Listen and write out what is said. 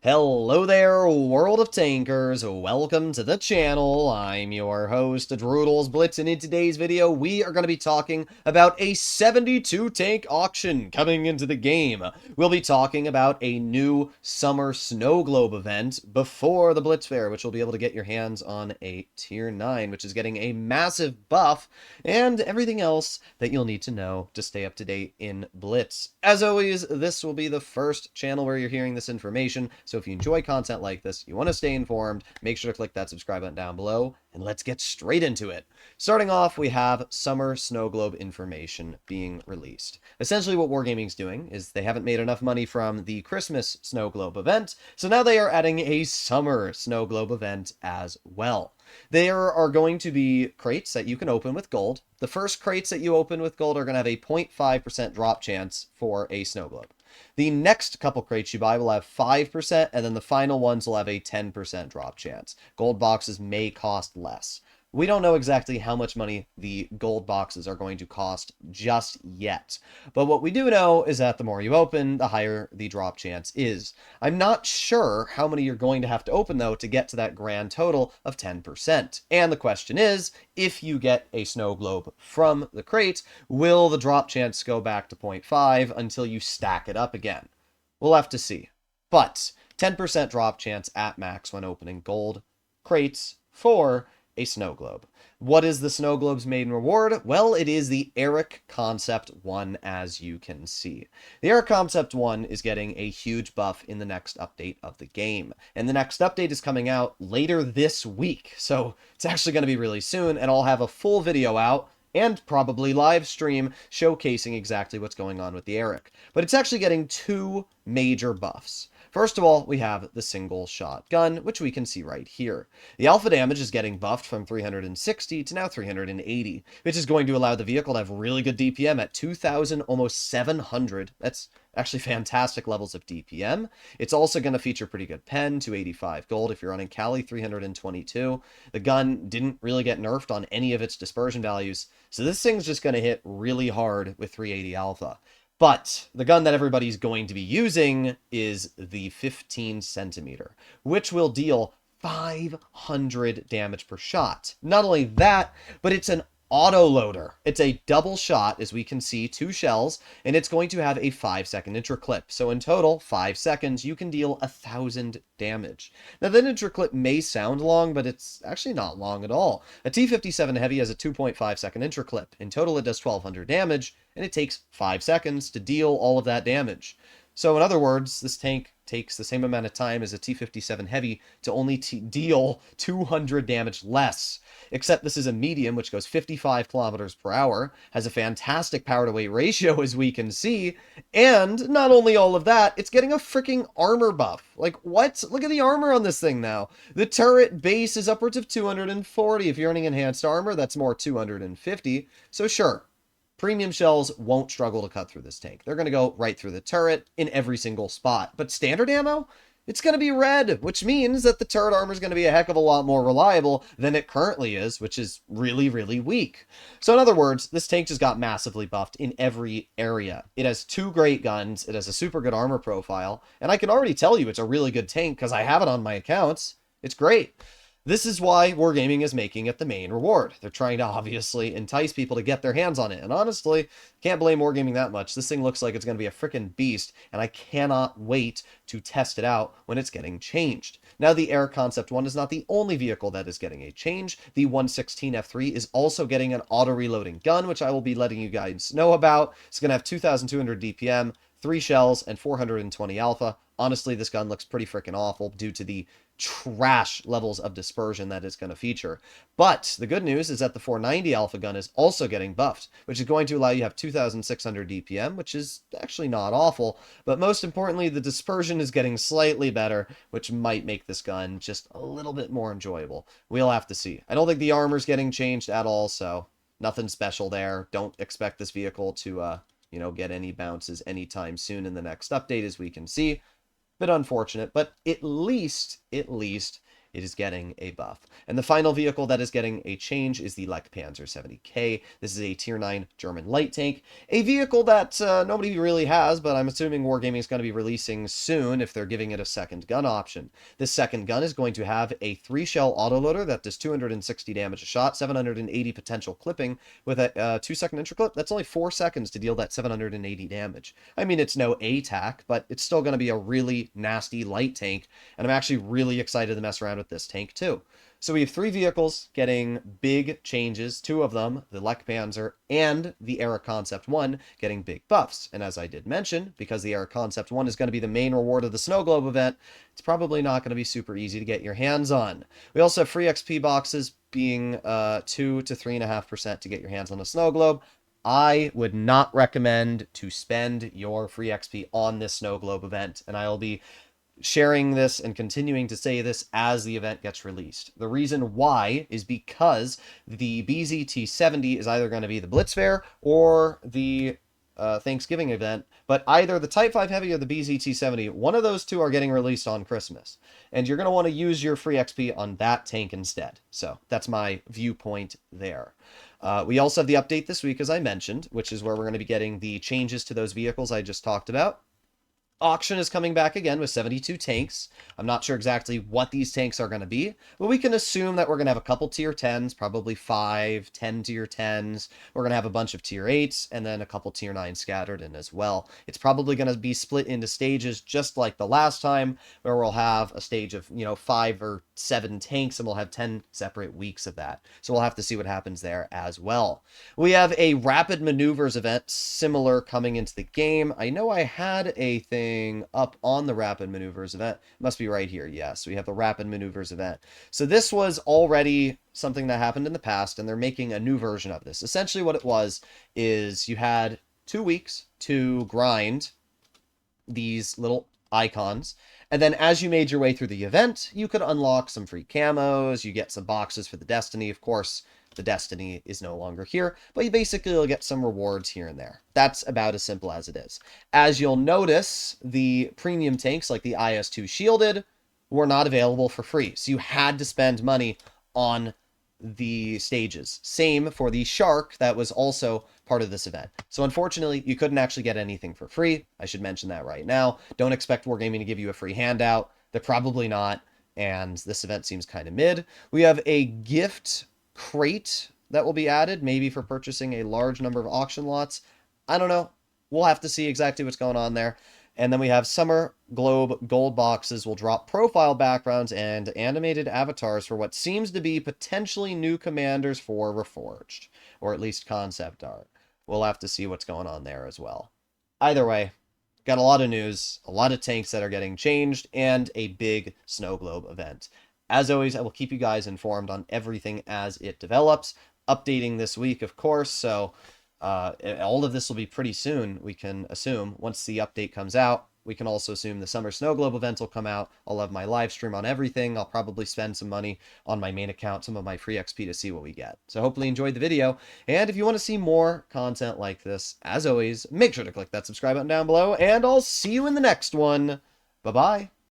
Hello there, world of tankers. Welcome to the channel. I'm your host, Droodles Blitz, and in today's video, we are going to be talking about a 72 tank auction coming into the game. We'll be talking about a new summer snow globe event before the Blitz Fair, which will be able to get your hands on a tier 9, which is getting a massive buff, and everything else that you'll need to know to stay up to date in Blitz. As always, this will be the first channel where you're hearing this information, so if you enjoy content like this, you want to stay informed, make sure to click that subscribe button down below, and let's get straight into it. Starting off, we have Summer Snow Globe information being released. Essentially, what Wargaming's doing is they haven't made enough money from the Christmas Snow Globe event, so now they are adding a Summer Snow Globe event as well. There are going to be crates that you can open with gold. The first crates that you open with gold are going to have a 0.5% drop chance for a snow globe. The next couple crates you buy will have 5%, and then the final ones will have a 10% drop chance. Gold boxes may cost less. We don't know exactly how much money the gold boxes are going to cost just yet. But what we do know is that the more you open, the higher the drop chance is. I'm not sure how many you're going to have to open, though, to get to that grand total of 10%. And the question is, if you get a snow globe from the crate, will the drop chance go back to 0.5 until you stack it up again? We'll have to see. But 10% drop chance at max when opening gold crates for a snow globe. What is the snow globe's main reward? Well, it is the Erich Concept 1, as you can see. The Erich Concept 1 is getting a huge buff in the next update of the game. And the next update is coming out later this week. So it's actually going to be really soon, and I'll have a full video out and probably live stream showcasing exactly what's going on with the Erich. But it's actually getting two major buffs. First of all, we have the single shot gun, which we can see right here. The alpha damage is getting buffed from 360 to now 380, which is going to allow the vehicle to have really good DPM at 2,000, almost 700. That's actually fantastic levels of DPM. It's also going to feature pretty good pen, 285 gold if you're running Cali, 322. The gun didn't really get nerfed on any of its dispersion values, so this thing's just going to hit really hard with 380 alpha. But the gun that everybody's going to be using is the 15 centimeter, which will deal 500 damage per shot. Not only that, but it's an auto loader. It's a double shot, as we can see, 2 shells, and it's going to have a 5-second intraclip. So in total, 5 seconds, you can deal 1,000 damage. Now, that intraclip may sound long, but it's actually not long at all. A T-57 Heavy has a 2.5-second intraclip. In total, it does 1,200 damage, and it takes 5 seconds to deal all of that damage. So in other words, this tank takes the same amount of time as a T-57 Heavy to only deal 200 damage less. Except this is a medium, which goes 55 kilometers per hour, has a fantastic power-to-weight ratio, as we can see, and not only all of that, it's getting a freaking armor buff. Like, what? Look at the armor on this thing now. The turret base is upwards of 240. If you're running enhanced armor, that's more 250. So sure, premium shells won't struggle to cut through this tank. They're going to go right through the turret in every single spot. But standard ammo? It's going to be red, which means that the turret armor is going to be a heck of a lot more reliable than it currently is, which is really, really weak. So in other words, this tank just got massively buffed in every area. It has 2 great guns, it has a super good armor profile, and I can already tell you it's a really good tank because I have it on my accounts. It's great. This is why Wargaming is making it the main reward. They're trying to obviously entice people to get their hands on it. And honestly, can't blame Wargaming that much. This thing looks like it's going to be a freaking beast, and I cannot wait to test it out when it's getting changed. Now, the Erich Concept 1 is not the only vehicle that is getting a change. The 116 F3 is also getting an auto-reloading gun, which I will be letting you guys know about. It's going to have 2,200 DPM, 3 shells, and 420 alpha. Honestly, this gun looks pretty freaking awful due to the trash levels of dispersion that it's going to feature. But the good news is that the 490 alpha gun is also getting buffed, which is going to allow you to have 2,600 DPM, which is actually not awful. But most importantly, the dispersion is getting slightly better, which might make this gun just a little bit more enjoyable. We'll have to see. I don't think the armor's getting changed at all, so nothing special there. Don't expect this vehicle to, get any bounces anytime soon in the next update, as we can see. Bit unfortunate, but at least it is getting a buff. And the final vehicle that is getting a change is the Lech Panzer 70K. This is a Tier 9 German light tank, a vehicle that nobody really has, but I'm assuming Wargaming is going to be releasing soon if they're giving it a second gun option. This second gun is going to have a 3-shell autoloader that does 260 damage a shot, 780 potential clipping, with a 2-second interclip. That's only 4 seconds to deal that 780 damage. I mean, it's no ATAC, but it's still going to be a really nasty light tank, and I'm actually really excited to mess around with this tank too. So we have 3 vehicles getting big changes, 2 of them, the Lech Panzer and the Erich Concept 1, getting big buffs. And as I did mention, because the Erich Concept 1 is going to be the main reward of the Snow Globe event, it's probably not going to be super easy to get your hands on. We also have free XP boxes being 2 to 3.5% to get your hands on a Snow Globe. I would not recommend to spend your free XP on this Snow Globe event, and I'll be sharing this and continuing to say this as the event gets released. The reason why is because the BZT-70 is either going to be the Blitz Fair or the Thanksgiving event, but either the Type 5 Heavy or the BZT-70, one of those two are getting released on Christmas. And you're going to want to use your free XP on that tank instead. So that's my viewpoint there. We also have the update this week, as I mentioned, which is where we're going to be getting the changes to those vehicles I just talked about. Auction is coming back again with 72 tanks. I'm not sure exactly what these tanks are going to be, but we can assume that we're going to have a couple tier 10s, probably 10 tier 10s. We're going to have a bunch of tier 8s, and then a couple tier 9s scattered in as well. It's probably going to be split into stages just like the last time, where we'll have a stage of, 5 or 7 tanks, and we'll have 10 separate weeks of that. So we'll have to see what happens there as well. We have a rapid maneuvers event similar coming into the game. I know I had a thing up on the rapid maneuvers event. It must be right here. Yes, we have the rapid maneuvers event. So this was already something that happened in the past, and they're making a new version of this. Essentially what it was is you had 2 weeks to grind these little icons, and then as you made your way through the event, you could unlock some free camos, you get some boxes for the Destiny. Of course, the Destiny is no longer here, but you basically will get some rewards here and there. That's about as simple as it is. As you'll notice, the premium tanks like the IS-2 Shielded were not available for free, so you had to spend money on the stages. Same for the Shark that was also part of this event. So unfortunately, you couldn't actually get anything for free. I should mention that right now. Don't expect Wargaming to give you a free handout. They're probably not, and this event seems kind of mid. We have a gift crate that will be added, maybe for purchasing a large number of auction lots. I don't know. We'll have to see exactly what's going on there. And then we have Summer Globe gold boxes will drop profile backgrounds and animated avatars for what seems to be potentially new commanders for Reforged, or at least concept art. We'll have to see what's going on there as well. Either way, got a lot of news, a lot of tanks that are getting changed, and a big Snow Globe event. As always, I will keep you guys informed on everything as it develops. Updating this week, of course, so all of this will be pretty soon, we can assume. Once the update comes out, we can also assume the Summer Snow Globe event will come out. I'll have my live stream on everything. I'll probably spend some money on my main account, some of my free XP to see what we get. So hopefully you enjoyed the video. And if you want to see more content like this, as always, make sure to click that subscribe button down below, and I'll see you in the next one. Bye-bye.